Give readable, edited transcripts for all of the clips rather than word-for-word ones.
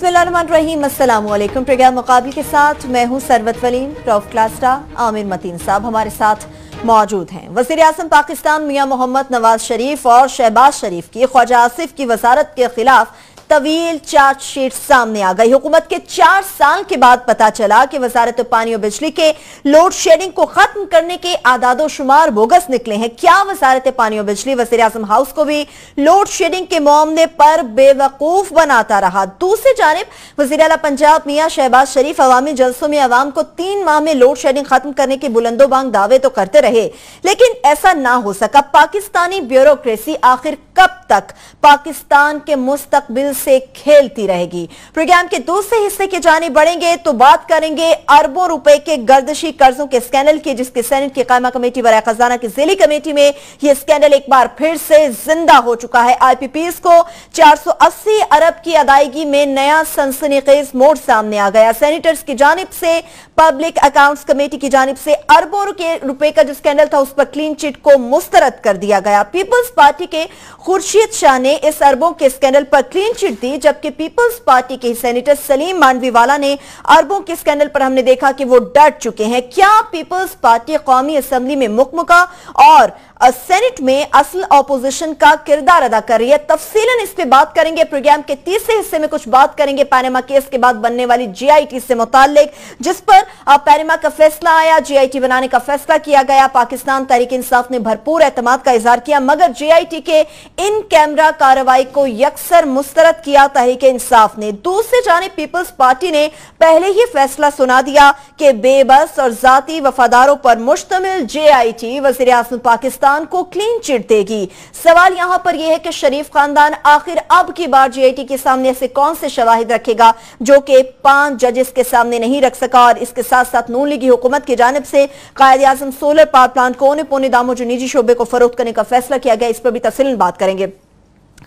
बिस्मिल्लाहिर्रहमानिर्रहीम, अस्सलामु अलैकुम। प्रोग्राम मुकाबले के साथ मैं हूं सरवत वलीम। प्रॉफ क्लास्टा आमिर मतीन साहब हमारे साथ मौजूद हैं। वज़ीर आज़म पाकिस्तान मियां मोहम्मद नवाज शरीफ और शहबाज शरीफ की ख्वाजा आसिफ की वजारत के खिलाफ तवील चार्जशीट सामने आ गई। हुकूमत के 4 साल के बाद पता चला कि वजारत पानी और बिजली के लोड शेडिंग को खत्म करने के आदादो शुमार बोगस निकले हैं। क्या वजारत पानी और बिजली वज़ीर आज़म हाउस को भी लोड शेडिंग के मामले पर बेवकूफ बनाता रहा? दूसरी जानिब वज़ीर आला पंजाब मियां शहबाज शरीफ अवामी जलसों में अवाम को 3 माह में लोड शेडिंग खत्म करने के बुलंदोबांग दावे तो करते रहे, लेकिन ऐसा ना हो सका। पाकिस्तानी ब्यूरोक्रेसी आखिर कब तक पाकिस्तान के मुस्तकबिल से खेलती रहेगी? प्रोग्राम के दूसरे हिस्से की जानिब बढ़ेंगे तो बात करेंगे अरबों रुपए के गर्दिशी कर्जों के स्कैंडल की, जिसके सेनेट की कायमा कमेटी बराए खजाना की ज़िली कमेटी में यह स्कैंडल एक बार फिर से जिंदा हो चुका है। IPPs को 480 अरब की अदायगी में नया सनसनीखेज मोड़ सामने आ गया। सेनेटर्स की जानिब से पब्लिक अकाउंट्स कमेटी की जानिब से अरबों रुपए का जो स्कैंडल था उस पर क्लीन चिट को मुस्तरद कर दिया गया। पीपल्स पार्टी के खुर्शीद शाह ने इस अरबों के स्कैंडल पर क्लीन चिट दी, जबकि पीपल्स पार्टी के सेनेटर सलीम मांडवीवाला ने अरबों के स्कैंडल पर हमने देखा कि वो डट चुके हैं। क्या पीपल्स पार्टी कौमी असेंबली में मुकमुका और सेनेट में असल ऑपोजिशन का किरदार अदा कर रही है? तफसीलन इस पे बात करेंगे। प्रोग्राम के तीसरे हिस्से में कुछ बात करेंगे पैनामा केस के बाद बनने वाली GIT से मुताल्लिक, जिस पर पैनामा का फैसला आया, GIT बनाने का फैसला किया गया। पाकिस्तान तहरीक इंसाफ ने भरपूर एतमाद का इजहार किया, मगर GIT के इन कैमरा कार्रवाई को यकसर मुस्तरद किया तहरीक इंसाफ ने। दूसरी जानिब पीपल्स पार्टी ने पहले ही फैसला सुना दिया कि बेबस और जाती वफादारों पर मुश्तमिल GIT वज़ीर आज़म पाकिस्तान को क्लीन चिट देगी। सवाल यहां पर यह है कि शरीफ खानदान आखिर अब की बार GIT के सामने ऐसे कौन से शवाहिद रखेगा जो कि 5 जजेस के सामने नहीं रख सका? और इसके साथ साथ नून लीगी हुकूमत की जानिब से कायद आज़म सोलर पावर प्लांट को औने पौने दामों जो निजी शोबे को फरोख्त करने का फैसला किया गया, इस पर भी तफसीलन बात करेंगे।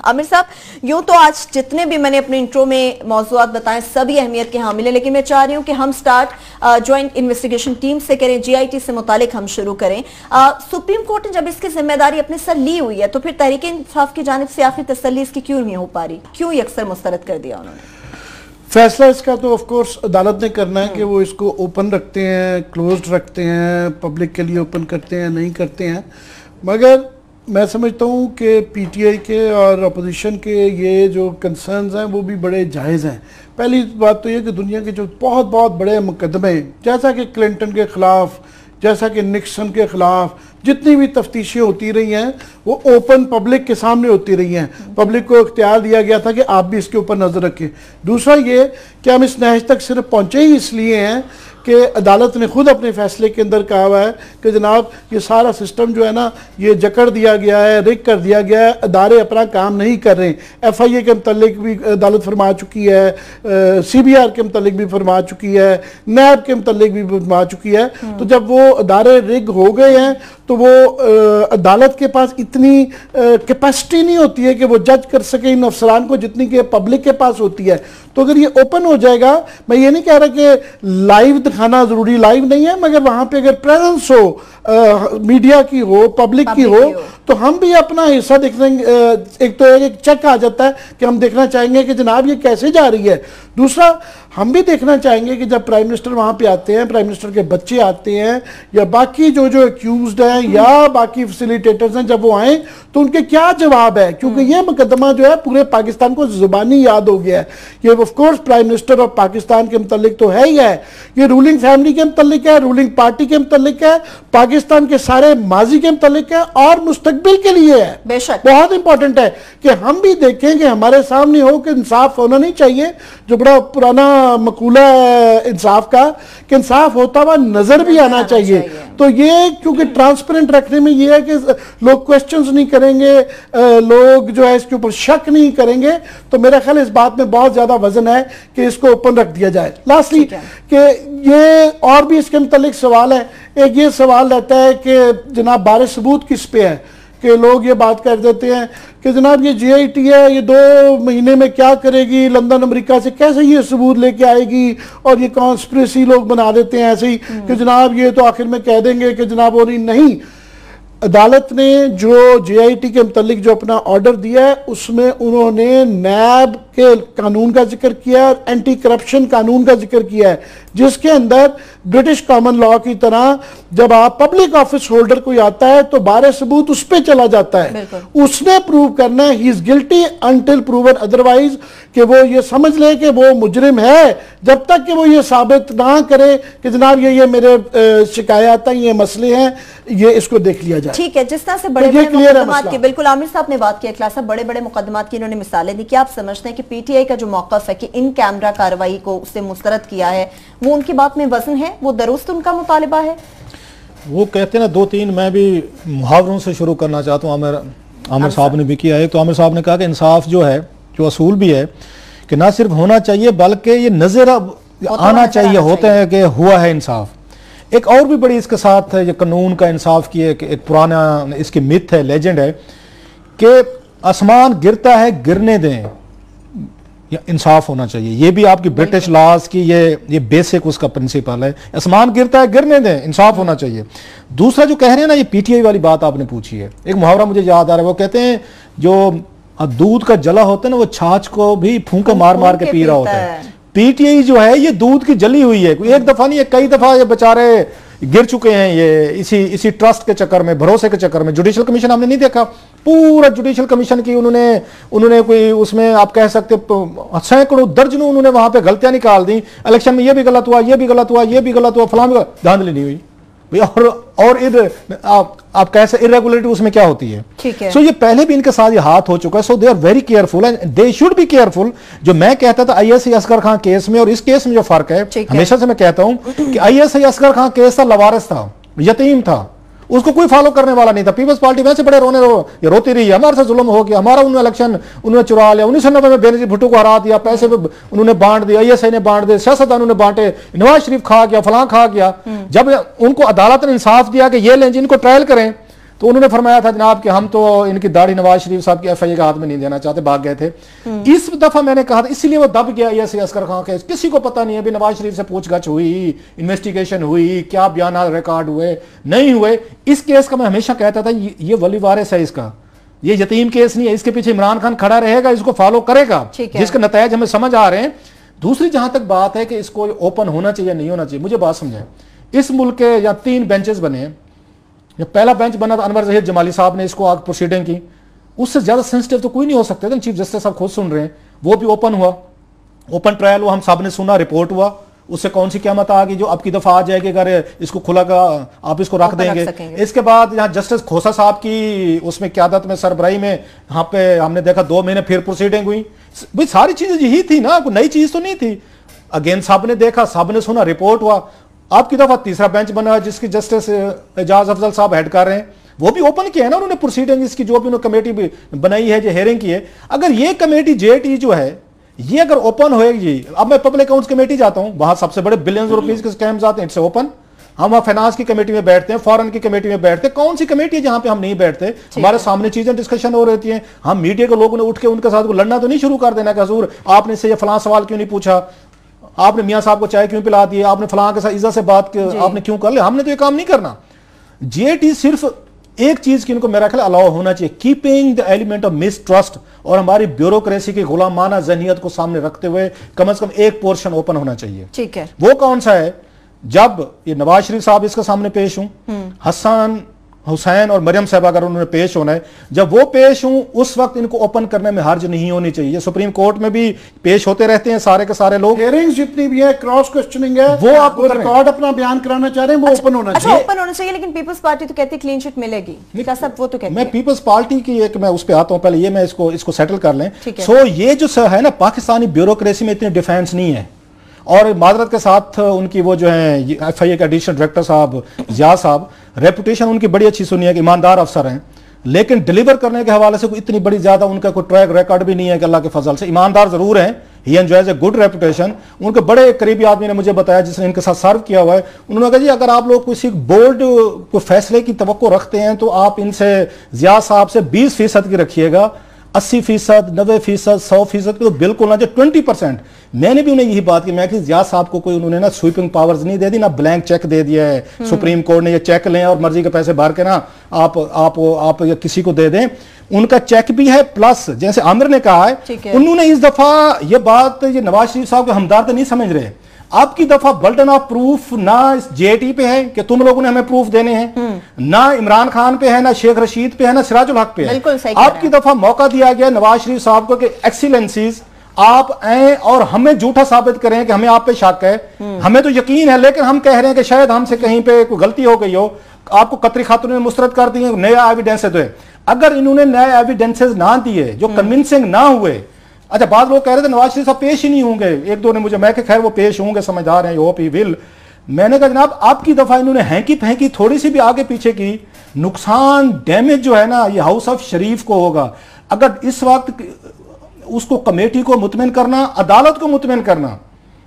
आमिर साहब, यूं तो आज जितने भी मैंने अपने इंट्रो में मौजूआत बताए सभी अहमियत के हामिल है, लेकिन मैं चाह रही हूं कि हम स्टार्ट ज्वाइंट इन्वेस्टिगेशन टीम से करें। GIT से मुतालिक हम शुरू करें। सुप्रीम कोर्ट ने जब इसकी जिम्मेदारी अपने सर ली हुई है तो फिर तहरीक इंसाफ की जानिब से आखिर तसल्ली इसकी क्यों नहीं हो पा रही? क्यों यकसर मुस्तरद कर दिया उन्होंने? फैसला इसका तो ऑफ कोर्स अदालत ने करना है कि वो इसको ओपन रखते हैं, क्लोज्ड रखते हैं, पब्लिक के लिए ओपन करते हैं, नहीं करते हैं। मगर मैं समझता हूँ कि PTI के और अपोजिशन के ये जो कंसर्न्स हैं वो भी बड़े जायज़ हैं। पहली बात तो ये कि दुनिया के जो बहुत बहुत बड़े मुकदमे, जैसा कि क्लिंटन के ख़िलाफ़, जैसा कि निक्सन के ख़िलाफ़ जितनी भी तफ्तीशें होती रही हैं वो ओपन पब्लिक के सामने होती रही हैं। पब्लिक को इख्तियार दिया गया था कि आप भी इसके ऊपर नज़र रखें। दूसरा ये कि हम इस नहज तक सिर्फ पहुँचे ही इसलिए हैं कि अदालत ने खुद अपने फैसले के अंदर कहा हुआ है कि जनाब ये सारा सिस्टम जो है ना ये जकड़ दिया गया है, रिग कर दिया गया है, अदारे अपना काम नहीं कर रहे हैं। FIA के मतलब भी अदालत फरमा चुकी है, CBR के मतलब भी फरमा चुकी है, NAB के मतलब भी फरमा चुकी है। तो जब वो अदारे रिग हो गए हैं तो वो अदालत के पास इतनी कैपेसिटी नहीं होती है कि वो जज कर सके इन अफसरान को जितनी कि पब्लिक के पास होती है। तो अगर ये ओपन हो जाएगा, मैं ये नहीं कह रहा कि लाइव दिखाना जरूरी, लाइव नहीं है, मगर वहां पे अगर प्रेजेंस हो, मीडिया की हो, पब्लिक की हो, तो हम भी अपना हिस्सा देखने, एक तो एक चेक आ जाता है कि हम देखना चाहेंगे कि जनाब ये कैसे जा रही है। दूसरा हम भी देखना चाहेंगे कि जब प्राइम मिनिस्टर वहां पे आते हैं, प्राइम मिनिस्टर के बच्चे आते हैं या बाकी जो एक्यूज्ड हैं या बाकी फैसिलिटेटर्स हैं, जब वो आए तो उनके क्या जवाब है, क्योंकि ये मुकदमा जो है पूरे पाकिस्तान को जुबानी याद हो गया है। ये of course prime minister of Pakistan के मुतल्लिक तो है ही है, ये रूलिंग फैमिली के मुतल्लिक है, रूलिंग पार्टी के मुतल्लिक है, पाकिस्तान के सारे माजी के मुतल्लिक है और मुस्तकबिल के लिए है। बेशक बहुत इंपॉर्टेंट है कि हम भी देखें कि हमारे सामने हो कि इंसाफ होना नहीं चाहिए, जो बड़ा पुराना मकूला है इंसाफ का कि इंसाफ होता हुआ नजर भी आना चाहिए। तो ये क्योंकि ट्रांसपेरेंट रखने में ये है कि लोग क्वेश्चंस नहीं करेंगे, लोग जो है इसके ऊपर शक नहीं करेंगे, तो मेरा ख्याल इस बात में बहुत ज्यादा वजन है कि इसको ओपन रख दिया जाए। लास्टली कि ये और भी इसके मुतालिक सवाल है। एक ये सवाल रहता है कि जनाब बारे सबूत किस पे है, कि लोग ये बात कर देते हैं कि जनाब ये GIT है, ये 2 महीने में क्या करेगी, लंदन अमेरिका से कैसे ये सबूत लेके आएगी, और ये कॉन्स्पिरेसी लोग बना देते हैं ऐसे ही कि जनाब ये तो आखिर में कह देंगे कि जनाब वो नहीं। अदालत ने जो JIT के मुतालिक जो अपना ऑर्डर दिया है उसमें उन्होंने नैब के कानून का जिक्र किया है, एंटी करप्शन कानून का जिक्र किया है, जिसके अंदर ब्रिटिश कॉमन लॉ की तरह जब आप पब्लिक ऑफिस होल्डर कोई आता है तो बारे सबूत उस पर चला जाता है, उसने प्रूव करना है he is guilty until proven otherwise, कि वो ये समझ ले कि वो मुजरिम है, जब तक कि वो ये साबित ना करे कि जनाब ये मेरे शिकायत हैं, ये मसले हैं, ये इसको देख लिया जाए। ठीक है, जिस तरह से बड़े बड़े मुकदमात की, बिल्कुल आमिर साहब ने बात की इखलास साहब, बड़े बड़े मुकदमात की इन्होंने मिसालें दी, क्या आप समझते हैं कि PTI का जो मौकफ है कि इन कैमरा कार्रवाई को उससे मुस्तरद किया है, वो उनकी बात में वजन है, वो दुरुस्त उनका मुतालिबा है? वो कहते हैं ना, 2-3 मैं भी मुहावरों से शुरू करना चाहता हूँ। आमिर साहब ने भी किया है। तो आमिर साहब ने कहा कि इंसाफ जो है, जो असूल भी है कि ना सिर्फ होना चाहिए बल्कि ये नजर आना चाहिए होते हैं कि हुआ है इंसाफ। एक और भी बड़ी इसके साथ है, ये कानून का इंसाफ की एक पुराना इसकी मिथ है, लेजेंड है कि आसमान गिरता है गिरने दें, या इंसाफ होना चाहिए। ये भी आपकी ब्रिटिश लॉज की ये बेसिक उसका प्रिंसिपल है, आसमान गिरता है गिरने दें, इंसाफ होना चाहिए। दूसरा जो कह रहे हैं ना, ये PTI वाली बात आपने पूछी है, एक मुहावरा मुझे याद आ रहा है, वो कहते हैं जो दूध का जला होता है ना, वो छाछ को भी फूंके मार मार के पी रहा होता है। PTI जो है ये दूध की जली हुई है, एक दफा नहीं है, कई दफा ये बेचारे गिर चुके हैं, ये इसी ट्रस्ट के चक्कर में, भरोसे के चक्कर में। जुडिशल कमीशन हमने नहीं देखा, पूरा जुडिशल कमीशन की उन्होंने कोई उसमें आप कह सकते सैकड़ों दर्जनों उन्होंने वहां पे गलतियां निकाल दी, इलेक्शन में ये भी गलत हुआ, ये भी गलत हुआ, ये भी गलत हुआ, फलां भी धांधली नहीं हुई। और आप कह सकते इरेगुलरिटी उसमें क्या होती है। ठीक है। सो ये पहले भी इनके साथ ये हाथ हो चुका है, so they are very careful and they should be careful. जो मैं कहता था ISI असगर खान केस में और इस केस में जो फर्क है, हमेशा से मैं कहता हूं कि ISI असगर खान केस था, लवारिस था, यतीम था, उसको कोई फॉलो करने वाला नहीं था। पीपल्स पार्टी वैसे बड़े रोती रही, हमारे साथ जुल्म हो गया, हमारा उन्होंने इलेक्शन उन्होंने चुरा लिया, 1990 में बेनजीर भुट्टो को हरा दिया, पैसे उन्होंने बांट दिया, ISI ने बांट दिए, सियासतदानों ने बांटे, नवाज शरीफ खा गया, फलां खा गया। जब उनको अदालत ने इंसाफ दिया कि ये लें इनको ट्रायल करें, तो उन्होंने फरमाया था जनाब कि हम तो इनकी दाढ़ी नवाज शरीफ साहब की FIA के हाथ में नहीं देना चाहते, भाग गए थे। इस दफा मैंने कहा था, इसलिए वो दब गया ISI असगर खान केस। किसी को पता नहीं है अभी नवाज शरीफ से पूछगछ हुई, इन्वेस्टिगेशन हुई, क्या बयान रिकॉर्ड हुए नहीं हुए। इस केस का मैं हमेशा कहता था ये वली वारिस है, इसका ये यतीम केस नहीं है, इसके पीछे इमरान खान खड़ा रहेगा, इसको फॉलो करेगा, जिसके नतीजे हमें समझ आ रहे हैं। दूसरी जहां तक बात है कि इसको ओपन होना चाहिए नहीं होना चाहिए, मुझे बात समझे, इस मुल्क के या 3 बेंचेस बने, पहला बेंच बना था अनवर ज़हीर जमाली साहब ने इसको आगे प्रोसीडिंग की, उससे ज्यादा सेंसिटिव तो कोई नहीं हो सकता था। चीफ जस्टिस साहब खुद सुन रहे हैं, वो भी ओपन हुआ, ओपन ट्रायल हुआ, हम सब ने सुना, रिपोर्ट हुआ, उससे कौन सी क़यामत आ गई जो अब की दफा आ जाएगी अगर इसको खुला का आप इसको रख देंगे। इसके बाद यहाँ जस्टिस खोसा साहब की उसमें क़यादत में सरबराही में यहाँ पे हमने देखा 2 महीने फिर प्रोसीडिंग हुई। भाई सारी चीजें यही थी ना, कोई नई चीज तो नहीं थी। अगेन साहब ने देखा, साहब ने सुना, रिपोर्ट हुआ। आपकी दफा तीसरा बेंच बना जिसकी जस्टिस एजाज अफजल साहब हेड कर रहे हैं, वो भी ओपन किया है ना उन्होंने प्रोसीडिंग, इसकी जो भी उन्होंने कमेटी भी बनाई है, जो हेयरिंग की है। अगर ये कमेटी JIT जो है ये अगर ओपन होएगी, अब मैं पब्लिक अकाउंट्स कमेटी जाता हूं, वहां सबसे बड़े बिलियंस रुपीज के स्कैम्स आते हैं, इट्स ओपन। हम वहां फाइनेंस की कमेटी में बैठते हैं, फॉरेन की कमेटी में बैठते हैं, कौन सी कमेटी है जहां पे हम नहीं बैठते, हमारे सामने चीजें डिस्कशन हो रही हैं। हम मीडिया के लोगों ने उठ के उनके साथ लड़ना तो नहीं शुरू कर देना कि हजूर आपने से ये फलां सवाल क्यों नहीं पूछा, आपने मियां साहब को चाय क्यों पिला दी, आपने फलां के साथ इज्जत से बात आपने क्यों कर लिया। हमने तो ये काम नहीं करना। JIT सिर्फ एक चीज की इनको मेरा ख्याल अलाउ होना चाहिए, keeping the element of mistrust और हमारी ब्यूरोक्रेसी की गुलामाना जहनियत को सामने रखते हुए कम से कम एक पोर्शन ओपन होना चाहिए। ठीक है, वो कौन सा है, जब ये नवाज शरीफ साहब इसके सामने पेश हूं, हसन हुसैन और मरियम साहब अगर उन्होंने पेश होना है, जब वो पेश हूं उस वक्त इनको ओपन करने में हर्ज नहीं होनी चाहिए। सुप्रीम कोर्ट में भी पेश होते रहते हैं सारे के सारे लोग, हियरिंग्स जितनी भी है, क्रॉस क्वेश्चनिंग है, वो आपको रिकॉर्ड अपना बयान कराना चाह रहे हैं, वो ओपन होना चाहिए। ओपन होना चाहिए, लेकिन पीपल्स पार्टी तो कहती है क्लीन चिट मिलेगी, सब वो तो कहते हैं। मैं पीपल्स पार्टी की एक मैं उस पर आता हूं, पहले ये मैं इसको सेटल कर लें। सो ये जो है ना, पाकिस्तानी ब्यूरोक्रेसी में इतनी डिफेंस नहीं है, और मादरत के साथ उनकी वो जो है FIA के एडिशनल डायरेक्टर साहब जिया साहब, रेपुटेशन उनकी बड़ी अच्छी सुनी है कि ईमानदार अफसर हैं, लेकिन डिलीवर करने के हवाले से कोई इतनी बड़ी ज्यादा उनका कोई ट्रैक रिकॉर्ड भी नहीं है कि अल्लाह के फजल से ईमानदार जरूर हैं, ही एंजॉयज ए गुड रेपुटेशन। उनके बड़े करीबी आदमी ने मुझे बताया जिसने इनके साथ सर्व किया हुआ है, उन्होंने कहा जी अगर आप लोग किसी बोल्ड को फैसले की तवक्को रखते हैं तो आप इनसे जिया साहब से 20% की रखिएगा, 80%, 90%, 100% तो बिल्कुल ना, जो 20%। मैंने भी उन्हें यही बात की, मैं कि जिया साहब को कोई उन्होंने ना स्वीपिंग पावर्स नहीं दे दी, ना ब्लैंक चेक दे दिया है सुप्रीम कोर्ट ने, ये चेक लें और मर्जी के पैसे भर के ना आप या किसी को दे दें। उनका चेक भी है, प्लस जैसे आमिर ने कहा है, उन्होंने इस दफा ये बात ये नवाज शरीफ साहब के हमदर्द नहीं समझ रहे। आपकी दफा बर्डन ऑफ प्रूफ ना इस जेटी पे है कि तुम लोगों ने हमें प्रूफ देने हैं, ना इमरान खान पे है, ना शेख रशीद पे है, ना सिराजुल हक पे है। आपकी दफा मौका दिया गया नवाज शरीफ साहब को कि एक्सीलेंसीज आप आए और हमें झूठा साबित करें कि हमें आप पे शक है। हमें तो यकीन है, लेकिन हम कह रहे हैं कि शायद हमसे कहीं पे कोई गलती हो गई हो। आपको कतरी खातून ने मुस्तरद कर दिए, नया एविडेंस है। अगर इन्होंने नए एविडेंसेस ना दिए जो कन्विंसिंग ना हुए, अच्छा बाद लोग कह रहे थे नवाज शरीफ साहब पेश ही नहीं होंगे, एक दो ने मुझे, मैं खैर वो पेश होंगे, समझदार हैं, होप ही विल। मैंने कहा जनाब आपकी दफा इन्होंने हैंकी फैंकी थोड़ी सी भी आगे पीछे की, नुकसान डैमेज जो है ना ये हाउस ऑफ शरीफ को होगा। अगर इस वक्त उसको कमेटी को मुतमिन करना, अदालत को मुतमिन करना,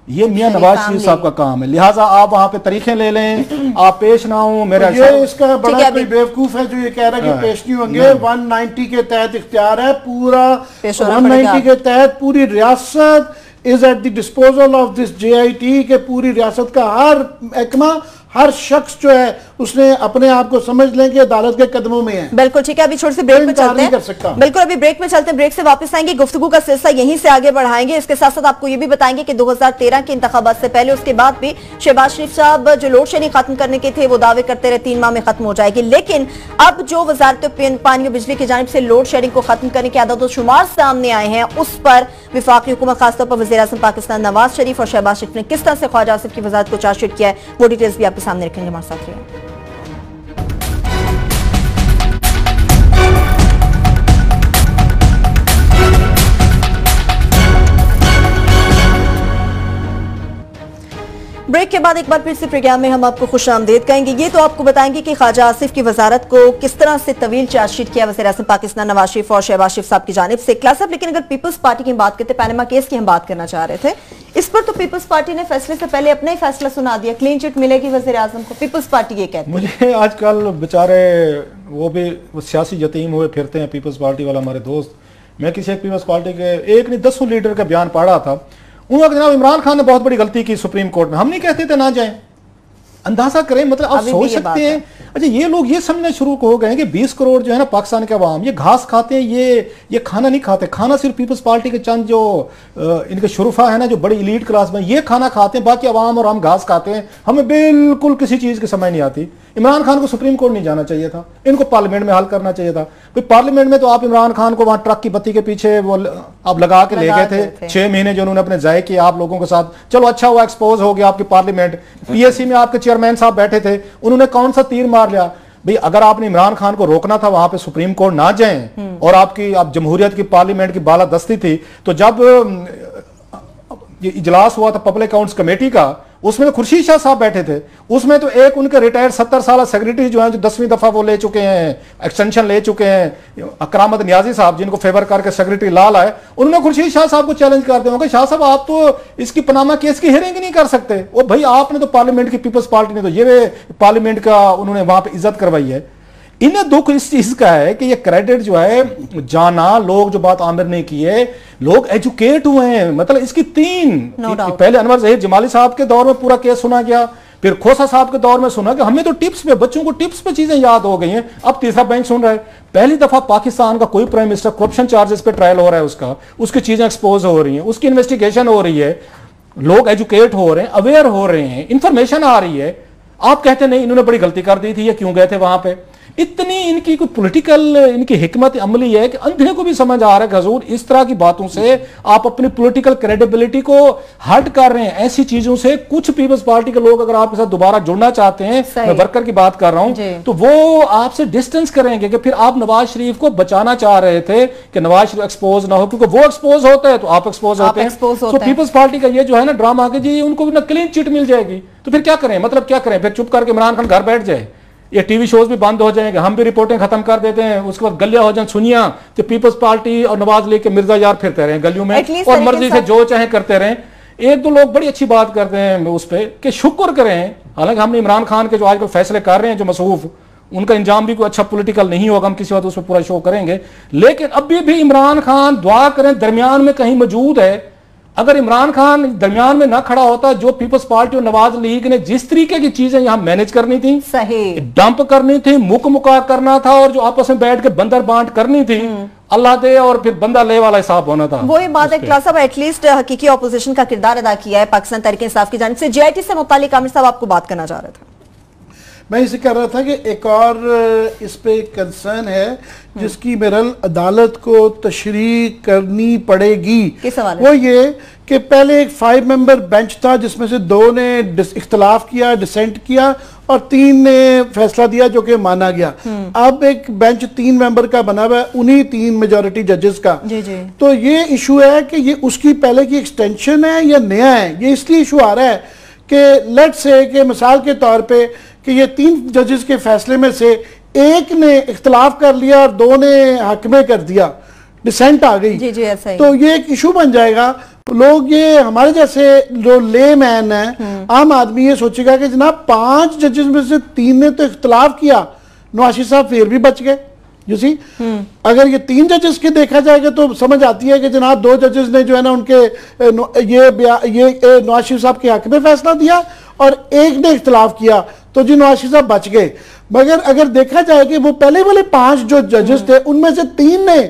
ये मियां नवाज शरीफ साहब का काम है। लिहाजा आप वहां पे तरीके ले लें, आप पेश ना हो। मेरा ये इसका बड़ा कोई बेवकूफ है जो ये कह रहा है कि पेश नहीं होंगे। 190 के तहत इख्तियार है पूरा, 190 के तहत पूरी रियासत is at the disposal of this JIT के पूरी रियासत का हर महकमा, हर शख्स जो है उसने अपने आप को समझ लें कि अदालत के कदमों में है। बिल्कुल ठीक है, अभी छोटे से ब्रेक में चलते हैं। बिल्कुल अभी ब्रेक में चलते हैं, ब्रेक से वापस आएंगे, गुफ्तगू का सिलसिला यहीं से आगे बढ़ाएंगे। इसके साथ साथ आपको ये भी बताएंगे कि 2013 के इंतखाबात से पहले उसके बाद भी शहबाज शरीफ साहब जो लोड शेडिंग खत्म करने के थे वो दावे करते रहे 3 माह में खत्म हो जाएगी, लेकिन अब जो वजारत पानी और बिजली की जानिब से लोड शेडिंग को खत्म करने के आदत शुमार सामने आए हैं, उस पर विफाकी हुकूमत खासतौर पर वज़ीर आज़म पाकिस्तान नवाज शरीफ और शहबाज शरीफ ने किस तरह से ख्वाजा आसिफ की वजारत को चार्जशीट किया है, वो डिटेल्स भी आपके सामने रखेंगे। हमारे साथ रहिए। ब्रेक के बाद एक बार फिर से प्रोग्राम में हम आपको खुशामदीद कहेंगे। ये तो आपको बताएंगे कि ख्वाजा आसिफ की वजारत को किस तरह से तवील चार्जशीट किया वज़ीर आज़म पाकिस्तान नवाज शरीफ और शहबाज शरीफ साहब की जानिब से। क्लास साहब, लेकिन अगर पीपल्स पार्टी की बात करते, पैनामा केस की हम बात करना चाह रहे थे, इस पर तो पीपल्स पार्टी ने फैसले से पहले अपना ही फैसला सुना दिया, क्लीन चिट मिलेगी वज़ीर आज़म को। पीपल्स पार्टी ये कहती है। मुझे आजकल बेचारे वो भी सियासी यतीम हुए फिरते हैं पीपल्स पार्टी वाला हमारे दोस्त। मैं किसी एक पीपल्स पार्टी के एक नहीं 10 लीडर का बयान पढ़ा था। उन्होंने जनाब इमरान खान ने बहुत बड़ी गलती की सुप्रीम कोर्ट में, हम नहीं कहते थे ना जाएं। अंदाजा करें, मतलब आप सोच सकते हैं। अच्छा ये लोग ये समझना शुरू हो गए कि 20 करोड़ जो है ना पाकिस्तान के अवाम ये घास खाते हैं, ये खाना नहीं खाते। खाना सिर्फ पीपल्स पार्टी के चंद जो इनके शुरफा है ना, जो बड़ी इलीट क्लास में, ये खाना खाते हैं, बाकी अवाम और हम घास खाते हैं। हमें बिल्कुल किसी चीज की समझ नहीं आती। इमरान खान को सुप्रीम कोर्ट नहीं जाना चाहिए था, इनको पार्लियामेंट में हल करना चाहिए था। पार्लियामेंट में तो आप इमरान खान को वहां ट्रक की बत्ती के पीछे वो आप लगा के ले गए थे 6 महीने जो उन्होंने अपने जाय किए आप लोगों के साथ। चलो अच्छा हुआ एक्सपोज हो गया आपकी पार्लियामेंट। PSC में आपके चेयरमैन साहब बैठे थे, उन्होंने कौन सा तीर मार लिया भाई। अगर आपने इमरान खान को रोकना था वहां पे सुप्रीम कोर्ट ना जाएं और आप जमहूरियत की पार्लियामेंट की बालादस्ती थी, तो जब ये इजलास हुआ था पब्लिक अकाउंट्स कमेटी का, उसमें तो खुर्शीद शाह साहब बैठे थे। उसमें तो एक उनके रिटायर्ड 70 साल सेक्रेटरी जो हैं, जो 10वीं दफा वो ले चुके हैं, एक्सटेंशन ले चुके हैं, अकरामत नियाजी साहब जिनको फेवर करके सेक्रेटरी लाल आए, उन्होंने खुर्शीद शाह साहब को चैलेंज कर दिया, शाह साहब आप तो इसकी पनामा केस की हियरिंग नहीं कर सकते। और भाई आपने तो पार्लियामेंट की, पीपल्स पार्टी ने तो ये पार्लियामेंट का उन्होंने वहां पर इज्जत करवाई है। इन्हें दुख इस चीज का है कि ये क्रेडिट जो है जाना, लोग जो बात आमिर ने की है, लोग एजुकेट हुए हैं। मतलब इसकी 3 पहले अनवर ज़हीर जमाली साहब के दौर में पूरा केस सुना गया, फिर खोसा साहब के दौर में सुना कि हमें तो टिप्स पे, बच्चों को टिप्स पे चीजें याद हो गई हैं। अब तीसरा बेंच सुन रहा है। पहली दफा पाकिस्तान का कोई प्राइम मिनिस्टर करप्शन चार्जेस पे ट्रायल हो रहा है, उसकी चीजें एक्सपोज हो रही हैं, उसकी इन्वेस्टिगेशन हो रही है, लोग एजुकेट हो रहे हैं, अवेयर हो रहे हैं, इंफॉर्मेशन आ रही है। आप कहते नहीं इन्होंने बड़ी गलती कर दी थी, ये क्यों गए थे वहां पे। इतनी इनकी कोई पॉलिटिकल इनकी हिकमत अमली है कि अंधे को भी समझ आ रहा है कि हजूर इस तरह की बातों से आप अपनी पॉलिटिकल क्रेडिबिलिटी को हर्ट कर रहे हैं। ऐसी चीजों से कुछ पीपल्स पार्टी के लोग अगर आपके साथ दोबारा जुड़ना चाहते हैं, मैं वर्कर की बात कर रहा हूं, तो वो आपसे डिस्टेंस करेंगे कि फिर आप नवाज शरीफ को बचाना चाह रहे थे कि नवाज शरीफ एक्सपोज ना हो, क्योंकि वो एक्सपोज होता है तो आप एक्सपोज होते हैं। तो पीपल्स पार्टी का ये जो है ना ड्रामा के जी उनको ना क्लीन चिट मिल जाएगी, तो फिर क्या करें, मतलब क्या करें, फिर चुप करके इमरान खान घर बैठ जाए, ये टीवी शोज भी बंद हो जाएंगे, हम भी रिपोर्टें खत्म कर देते हैं, उसके बाद गलियां हो जाए सुनिया तो पीपल्स पार्टी और नवाज लीग के मिर्जा यार फिरते रहे गलियों में और मर्जी से जो चाहे करते रहे। एक दो लोग बड़ी अच्छी बात करते हैं उस पर कि शुक्र करें, हालांकि हमने इमरान खान के जो आजकल फैसले कर रहे हैं जो मसरूफ, उनका इंजाम भी कोई अच्छा पॉलिटिकल नहीं होगा, हम किसी वक्त उस पर पूरा शो करेंगे। लेकिन अभी भी इमरान खान दुआ करें दरमियान में कहीं मौजूद है। अगर इमरान खान दरमियान में ना खड़ा होता, जो पीपल्स पार्टी और नवाज लीग ने जिस तरीके की चीजें यहां मैनेज करनी थी, सही डंप करनी थी, मुका करना था, और जो आपस में बैठ के बंदर बांट करनी थी, अल्लाह दे और फिर बंदा ले वाला हिसाब होना था। वही बात है क्लास साहब, एटलीस्ट हकीकी ऑपोजिशन का किरदार अदा किया है पाकिस्तान तहरीक इंसाफ की जानिब से। जेआईटी से मुतालिक आमिर साहब आपको बात करना चाह रहा था। मैं इसे कह रहा था कि एक और इस पे कंसर्न है जिसकी बहरहाल अदालत को तशरीह करनी पड़ेगी। किस सवाल वो ये कि पहले एक 5 मेंबर बेंच था जिसमें से 2 ने इख्तलाफ किया, डिसेंट किया, और 3 ने फैसला दिया जो कि माना गया। अब एक बेंच 3 मेंबर का बना हुआ है, उन्हीं 3 मेजॉरिटी जजेस का। जी जी। तो ये इशू है कि ये उसकी पहले की एक्सटेंशन है या नया है। ये इसलिए इशू आ रहा है कि लेट्स से कि मिसाल के तौर पे कि ये 3 जजेस के फैसले में से एक ने इख्तलाफ कर लिया और 2 ने हक में कर दिया, डिसेंट आ गई। जी जी, ऐसा ही। तो ये एक इशू बन जाएगा। लोग ये हमारे जैसे जो ले मैन है, आम आदमी ये सोचेगा कि जनाब 5 जजेस में से 3 ने तो इख्तलाफ किया, नवाशी साहब फिर भी बच गए। यू सी, अगर ये 3 जजेस के देखा जाएगा तो समझ आती है कि जनाब 2 जजेस ने जो है ना उनके ये नवाज शरीफ साहब के हक में फैसला दिया और एक ने इख्तलाफ किया, तो जी नवाज शरीफ साहब बच गए। मगर अगर देखा जाए कि वो पहले वाले 5 जो जजेस थे उनमें से 3 ने,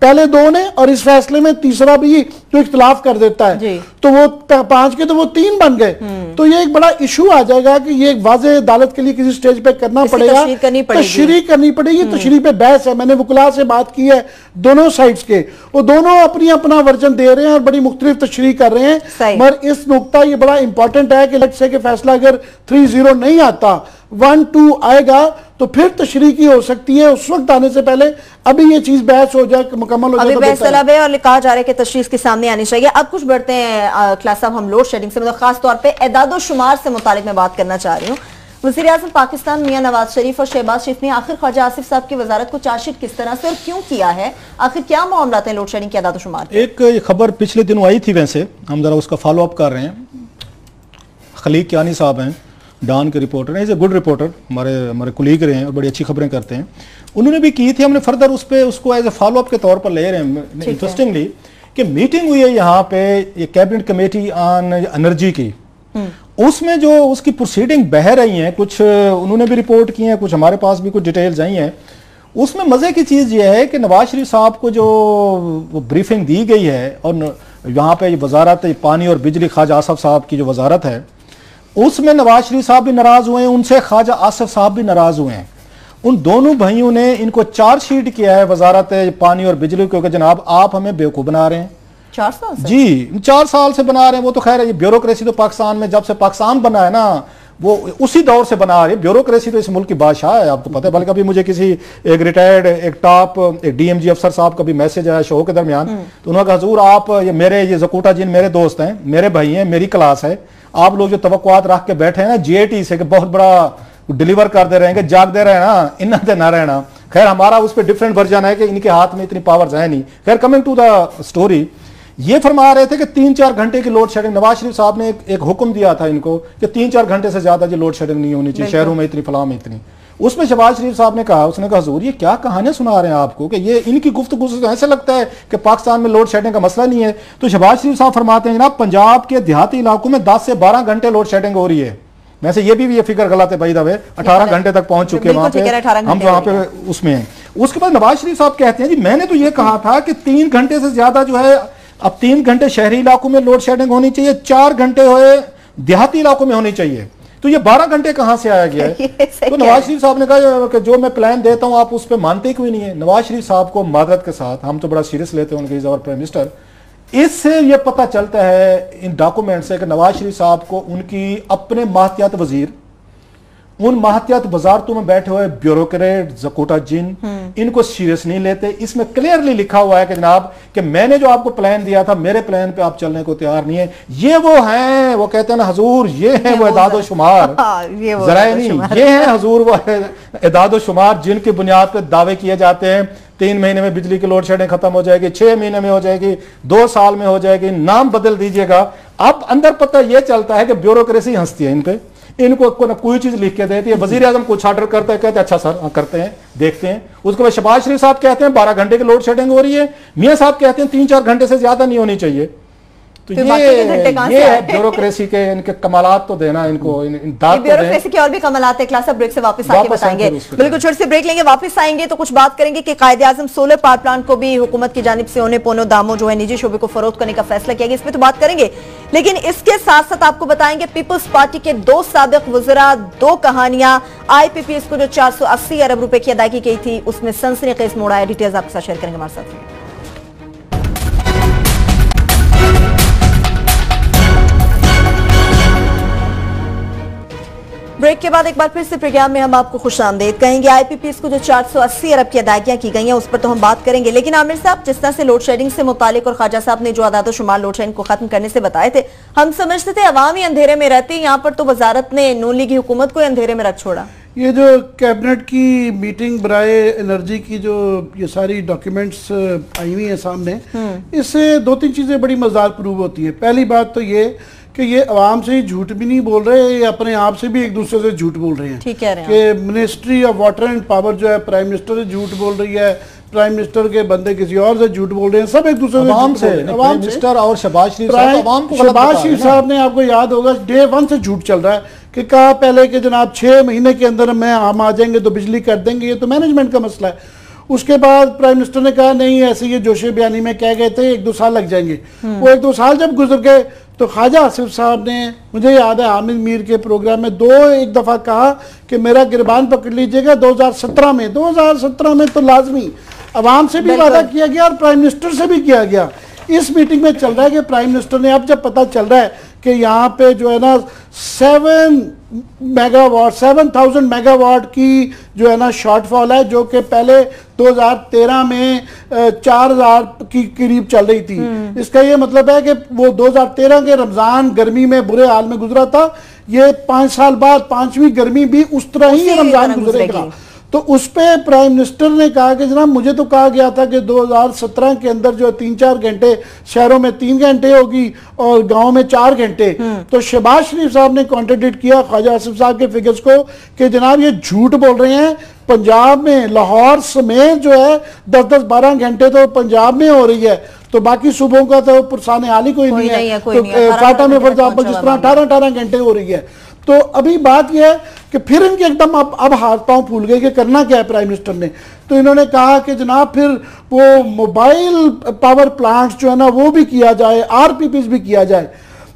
पहले 2 ने, और इस फैसले में तीसरा भी जो इख्तलाफ कर देता है, तो वो 5 के तो वो 3 बन गए। तो ये एक बड़ा इशू आ जाएगा कि ये एक वाज़ेह अदालत के लिए किसी स्टेज पे करना पड़ेगा, तशरीह करनी पड़ेगी। तशरीह पे बहस है, मैंने वकला से बात की है दोनों साइड्स के, वो दोनों अपनी अपना वर्जन दे रहे हैं और बड़ी मुख्तलिफ तशरीह कर रहे हैं। मगर इस नुकता ये बड़ा इंपॉर्टेंट है कि लेट्स से फैसला अगर 3-0 नहीं आता, 1-2 आएगा, तो फिर तशरीह की हो सकती है। उस वक्त आने से पहले अभी ये चीज बहस हो जाए, मुकम्मल हो जाए, अभी बहस तलब है और कहा जा रहा है कि तशरीह के सामने आनी चाहिए। अब कुछ बढ़ते हैं क्लास साहब, हम लोड शेडिंग से, मतलब खास तौर पे एदाद शुमार से मुतालिक मैं बात करना चाह रही हूँ। वज़ीर आज़म पाकिस्तान मियां नवाज शरीफ और शहबाज शरीफ ने आखिर ख्वाजा आसिफ साहब की वजारत को चार्जशीट किस तरह से और क्यों किया है? आखिर क्या मामला हैं लोड शेडिंग के एदाद शुमार? एक खबर पिछले दिनों आई थी, वैसे हम जरा उसका फॉलो अप कर रहे हैं। खलीक कियानी साहब हैं, डॉन के रिपोर्टर हैं, इज ए गुड रिपोर्टर, हमारे कुलीग रहे हैं और बड़ी अच्छी खबरें करते हैं। उन्होंने भी की थी, हमने फर्दर उसको एज ए फॉलो अप के तौर पर ले रहे हैं। इंटरेस्टिंगली कि मीटिंग हुई है यहाँ पे ये कैबिनेट कमेटी ऑन एनर्जी की, उसमें जो उसकी प्रोसीडिंग बह रही हैं, कुछ उन्होंने भी रिपोर्ट की हैं, कुछ हमारे पास भी कुछ डिटेल्स आई हैं। उसमें मजे की चीज ये है कि नवाज शरीफ साहब को जो ब्रीफिंग दी गई है और यहाँ पे वजारत पानी और बिजली ख्वाजा आसिफ साहब की जो वजारत है, उसमें नवाज शरीफ साहब भी नाराज हुए हैं, उनसे ख्वाजा आसिफ साहब भी नाराज हुए हैं। उन दोनों भाइयों ने इनको चार्जशीट किया है वजारत पानी और बिजली, क्योंकि जनाब आप हमें बेवकूफ बना रहे हैं। 4 साल से? जी 4 साल से बना रहे हैं। वो तो खैर ये ब्यूरोक्रेसी तो पाकिस्तान में जब से पाकिस्तान बना है ना, वो उसी दौर से बना रही है। ब्यूरोक्रेसी तो इस मुल्क की बादशाह है, आपको पता है। बल्कि अभी मुझे किसी एक रिटायर्ड एक टॉप एक डीएमजी अफसर साहब का भी मैसेज आया शो के दरमियान, तो उन्होंने कहा हजूर आप ये जकूटा जिन मेरे दोस्त हैं, मेरे भाई हैं, मेरी क्लास है, आप लोग जो तवक्कुआत रख के बैठे हैं ना जीएटी से कि बहुत बड़ा डिलीवर कर दे रहे हैं, कि जाग दे रहे हैं ना, इन्ना से ना रहना। खैर हमारा उस पर डिफरेंट वर्जन है कि इनके हाथ में इतनी पावर्स है नहीं। खैर कमिंग टू द स्टोरी, ये फरमा रहे थे कि 3-4 घंटे की लोड शेडिंग, नवाज शरीफ साहब ने एक हुक्म दिया था इनको कि 3-4 घंटे से ज्यादा जो लोड शेडिंग नहीं होनी चाहिए शहरों में, इतनी फलाह में इतनी। उसमें शहबाज शरीफ साहब ने कहा, उसने कहा हुजूर ये क्या कहानियां सुना रहे हैं आपको, कि ये इनकी गुफ्तगू से ऐसा लगता है कि पाकिस्तान में लोड शेडिंग का मसला नहीं है। तो शहबाज शरीफ साहब फरमाते हैं जनाब पंजाब के देहाती इलाकों में 10 से 12 घंटे लोड शेडिंग हो रही है। वैसे ये भी ये फिगर गलत है भाई दवे, 18 घंटे तक पहुंच चुके हैं वहां पे, हम वहां पे उसमें हैं। उसके बाद नवाज शरीफ साहब कहते हैं जी मैंने तो ये कहा था कि 3 घंटे से ज्यादा जो है, अब 3 घंटे शहरी इलाकों में लोड शेडिंग होनी चाहिए, 4 घंटे हुए देहाती इलाकों में होनी चाहिए। तो ये 12 घंटे कहां से आया गया है? तो नवाज शरीफ साहब ने कहा कि जो मैं प्लान देता हूं आप उस पर मानते क्यों नहीं है? नवाज शरीफ साहब को मादरत के साथ, हम तो बड़ा सीरियस लेते हैं उनके प्राइम मिनिस्टर, इससे ये पता चलता है इन डॉक्यूमेंट से कि नवाज शरीफ साहब को उनकी अपने माहतियात वजीर, उन माहतियात वजारतों में बैठे हुए ब्यूरोक्रेट जकोटा जिन, इनको सीरियस नहीं लेते। इसमें क्लियरली लिखा हुआ है कि जनाब कि मैंने जो आपको प्लान दिया था, मेरे प्लान पे आप चलने को तैयार नहीं है। ये वो हैं, वो कहते हैं ना हजूर ये है वो एदाद शुमार, जरा नहीं, ये है हजूर वो एदाद शुमार जिनकी बुनियाद पर दावे किए जाते हैं 3 महीने में बिजली की लोड शेडिंग खत्म हो जाएगी, 6 महीने में हो जाएगी, 2 साल में हो जाएगी, नाम बदल दीजिएगा। अब अंदर पता यह चलता है कि ब्यूरोक्रेसी हंसती है इन पे, इनको कोई चीज लिख के देती है, वजीर आजम कुछ ऑर्डर करता है, कहते हैं अच्छा सर हाँ करते हैं, देखते हैं। उसके बाद शहबाज शरीफ साहब कहते हैं 12 घंटे की लोड शेडिंग हो रही है, मियां साहब कहते हैं 3-4 घंटे से ज्यादा नहीं होनी चाहिए। तो ये है ब्यूरोक्रेसी के इनके कमालात तो देना इनको, ब्यूरोक्रेसी के और भी कमालात है। क्लास ब्रेक से वापस आके बताएंगे। बिल्कुल छोटे से ब्रेक लेंगे, वापस आएंगे तो कुछ बात करेंगे कि कायदे आजम सोलर पावर प्लांट को भी हुकूमत की जानिब से औने पौने दामों जो है निजी शोबे को फरोख्त करने का फैसला किया गया, इस पर तो बात करेंगे। लेकिन इसके साथ साथ आपको बताएंगे पीपल्स पार्टी के 2 साबिक वज़रा, 2 कहानियां, IPPS को जो 480 अरब रुपए की अदायगी की थी उसमें सनसनीखेज मोड़ आया। डिटेल्स आपके साथ शेयर करेंगे हमारे साथ। ब्रेक के बाद एक बार फिर से प्रोग्राम में हम आपको खुशामदीद कहेंगे। IPPS को जो 480 अरब की अदायगियां की गई हैं उस पर तो हम बात करेंगे, लेकिन आमिर साहब जिस तरह से लोड शेडिंग से मुतालिक और ख्वाजा साहब ने जो आदाद शुमार लोड शेडिंग को खत्म करने से बताए थे, हम समझते थे अवाम ही अंधेरे में रहती, यहाँ पर तो वजारत ने नून लीग हुकूमत को अंधेरे में रख छोड़ा। ये जो कैबिनेट की मीटिंग बराए एनर्जी की जो ये सारी डॉक्यूमेंट्स आई हुई हैं सामने, इससे 2-3 चीज़ें बड़ी मज़ेदार प्रूव होती है। पहली बात तो ये कि ये अवाम से ही झूठ भी नहीं बोल रहे, ये अपने आप से भी एक दूसरे से झूठ बोल रहे हैं। ठीक कह रहे हैं कि ministry of water and power जो है प्राइम मिनिस्टर से झूठ बोल रही है, प्राइम मिनिस्टर के बंदे किसी और से झूठ बोल रहे हैं, सब एक दूसरे से अवाम मिनिस्टर और शहबाज शरीफ साहब ने, आपको याद होगा डे 1 से झूठ चल रहा है कि कहा पहले कि जनाब 6 महीने के अंदर में हम आ जाएंगे तो बिजली कर देंगे, ये तो मैनेजमेंट का मसला है। उसके बाद प्राइम मिनिस्टर ने कहा नहीं ऐसे ये जोशे बयानी में कह गए थे 1-2 साल लग जाएंगे। वो 1-2 साल जब गुजर गए तो ख्वाजा आसिफ साहब ने, मुझे याद है हामिद मीर के प्रोग्राम में एक दफ़ा कहा कि मेरा गिरबान पकड़ लीजिएगा 2017 में तो लाजमी अवाम से भी वादा किया गया और प्राइम मिनिस्टर से भी किया गया। इस मीटिंग में चल रहा है कि प्राइम मिनिस्टर ने, अब जब पता चल रहा है कि यहाँ पे जो है ना 7,000 मेगावाट की जो है ना शॉर्टफॉल है, जो कि पहले 2013 में 4,000 की करीब चल रही थी। इसका ये मतलब है कि वो 2013 के रमजान गर्मी में बुरे हाल में गुजरा था, ये 5 साल बाद 5वीं गर्मी भी उस तरह ही रमजान गुजरेगा। तो उस पे प्राइम मिनिस्टर ने कहा कि जनाब मुझे तो कहा गया था कि 2017 के अंदर जो 3-4 घंटे शहरों में 3 घंटे होगी और गांव में 4 घंटे। तो शहबाज शरीफ साहब ने कॉन्ट्रडिक्ट किया ख्वाजा आसिफ साहब के फिगर्स को कि जनाब ये झूठ बोल रहे हैं। पंजाब में लाहौर समेत जो है 10-12 घंटे तो पंजाब में हो रही है, तो बाकी सूबों का तो पुरसाने हाल ही कोई नहीं है। तो फाटा में फॉर एग्जाम्पल जिस तरह 18 घंटे हो रही है। तो अभी बात यह है कि फिर इनके एकदम अब हाथ पांव फूल गए कि करना क्या है प्राइम मिनिस्टर ने। तो इन्होंने कहा कि जनाब फिर वो मोबाइल पावर प्लांट्स जो है ना वो भी किया जाए, RPPs भी किया जाए।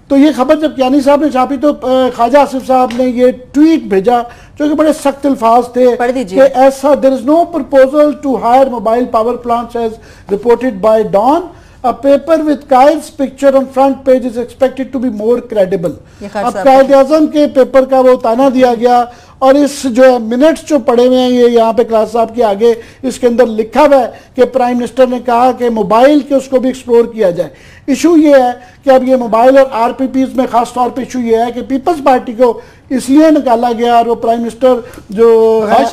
तो ये खबर जब कियानी साहब ने छापी तो ख्वाजा आसिफ साहब ने ये ट्वीट भेजा जो कि बड़े सख्त अल्फाज थे कि ऐसा there is no proposal to hire mobile power plants as reported by Dawn. A paper with Kail's picture on front page is expected to be more credible। अब कायद आज़म के पेपर का वो ताना दिया गया और इस जो है मिनट्स जो पड़े हुए हैं ये यहाँ पे क्लास साहब के आगे, इसके अंदर लिखा हुआ है कि प्राइम मिनिस्टर ने कहा कि मोबाइल के उसको भी एक्सप्लोर किया जाए। इशू ये है कि अब ये मोबाइल और RPPs में खास तौर पे इशू ये है कि पीपल्स पार्टी को इसलिए निकाला गया और वो प्राइम मिनिस्टर जो है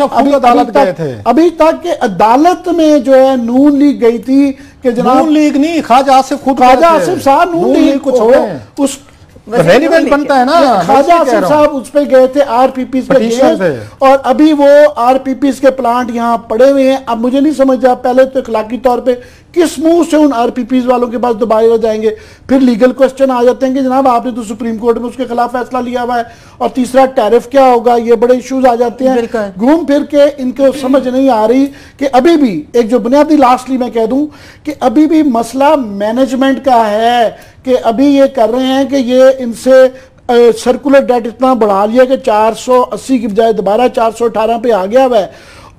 अभी तक के अदालत में जो है नून लीग गई थी कि जनाब नून लीग नहीं, ख्वाजा आसिफ साहब नून लीग को छोड़े उस रेलिवेंट बनता है ना। ख्वाजा आसिफ साहब उस पे गए थे RPPs पे और अभी वो RPPs के प्लांट यहाँ पड़े हुए हैं। अब मुझे नहीं समझ आ पहले तो इखलाकी तौर पे किस मुंह से उन RPPs वालों के पास दोबारा जाएंगे, फिर लीगल क्वेश्चन आ जाते हैं कि जनाब आपने तो सुप्रीम कोर्ट में उसके खिलाफ फैसला लिया हुआ है, और तीसरा टैरिफ क्या होगा, ये बड़े इश्यूज आ जाते हैं। घूम फिर के इनको समझ नहीं आ रही कि अभी भी एक जो बुनियादी लास्टली मैं कह दूं कि अभी भी मसला मैनेजमेंट का है कि अभी ये कर रहे हैं कि ये इनसे सर्कुलर डेट इतना बढ़ा लिया कि 480 की बजाय दोबारा 418 पे आ गया हुआ है,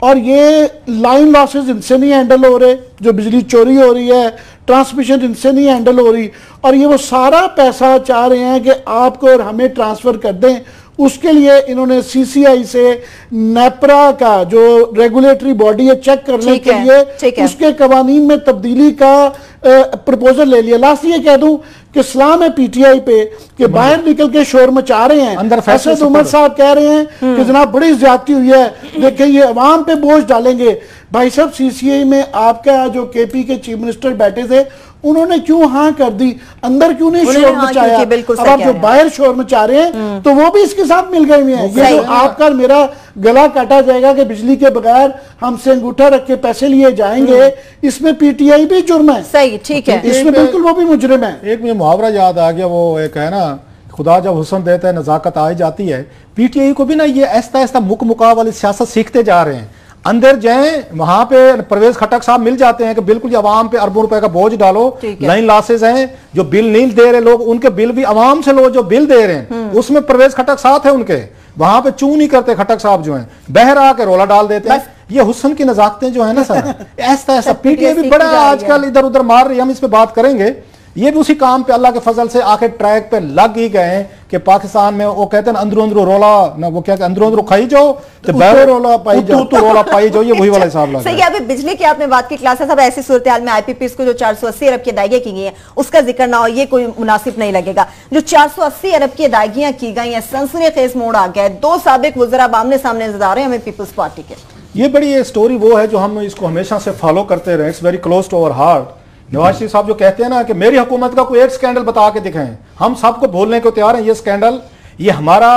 और ये लाइन लॉसेस इनसे नहीं हैंडल हो रहे, जो बिजली चोरी हो रही है, ट्रांसमिशन इनसे नहीं हैंडल हो रही, और ये वो सारा पैसा चाह रहे हैं कि आपको और हमें ट्रांसफर कर दें। उसके लिए इन्होंने CCI से नेपरा का जो रेगुलेटरी बॉडी है चेक करने के लिए उसके कवानीन में तब्दीली का प्रपोजल ले लिया। लास्ट ये कह दूं कि सलाम है PTI पे कि बाहर निकल के शोर मचा रहे हैं। असद उमर साहब कह रहे हैं कि जनाब बड़ी ज्यादती हुई है, देखिए ये अवाम पे बोझ डालेंगे। भाई साहब CCI में आपका जो KP के चीफ मिनिस्टर बैठे थे उन्होंने क्यों हाँ कर दी, अंदर क्यों नहीं शोर मचाया। अब आप जो बाहर शोर मचा रहे हैं तो वो भी इसके साथ मिल गए हुए हैं। ये जो आपका मेरा गला काटा जाएगा कि बिजली के बगैर हमसे अंगूठा रख के पैसे लिए जाएंगे, इसमें पीटीआई भी जुर्म है। सही, ठीक है, इसमें बिल्कुल वो भी मुजरिम है। एक मुझे मुहावरा याद आ गया, वो एक है ना, खुदा जब हुस्न देता है नजाकत आ जाती है। पीटीआई को भी ना ये ऐसा ऐसा मुका वाली सियासत सीखते जा रहे हैं। अंदर जाएं, वहां पे परवेज खटक साहब मिल जाते हैं कि बिल्कुल अवाम पे अरबों रुपए का बोझ डालो, लाइन लॉसेज हैं, जो बिल नहीं दे रहे लोग उनके बिल भी अवाम से लो, जो बिल दे रहे हैं उसमें परवेज खटक साथ है उनके, वहां पे चू नहीं करते खटक साहब जो हैं, बहर आके रोला डाल देते हैं। ये हुस्न की नजाकतें जो है ना सर, ऐसा ऐसा पीटीआई भी बड़ा आजकल इधर उधर मार रही है। हम इस पे बात करेंगे। ये भी उसी काम पे अल्लाह के फजल से आखिर ट्रैक पे लग ही गए कि पाकिस्तान में वो कहते हैं अंदरों अंदरों रोला ना, वो क्या अंदरों अंदरों खाई जाओ तो रोला पाई जाओ, तो रोला पाई जाओ, ये वही वाला हिसाब लगा। सही है। अभी बिजली की आपने बात की क्लासेस, अब ऐसी सूरत हाल में आईपीपीएस को जो 480 अरब की अदायगियां की गई हैं उसका जिक्र ना हो, ये कोई मुनासिब नहीं लगेगा। जो 480 अरब की अदायगियां की गई हैं, सनसनीखेज मोड़ आ गया है। 2 साबिक वज़रा आमने सामने नजर आ रहे हैं हमें पीपल्स पार्टी के। ये बड़ी स्टोरी वो है जो हम इसको हमेशा से फॉलो करते रहे। It's very close to our heart. Nawaz Sharif sahab जो कहते हैं ना कि मेरी हुकूमत का कोई एक स्कैंडल बता के दिखाएं, हम सबको बोलने को तैयार हैं। ये स्कैंडल, ये हमारा,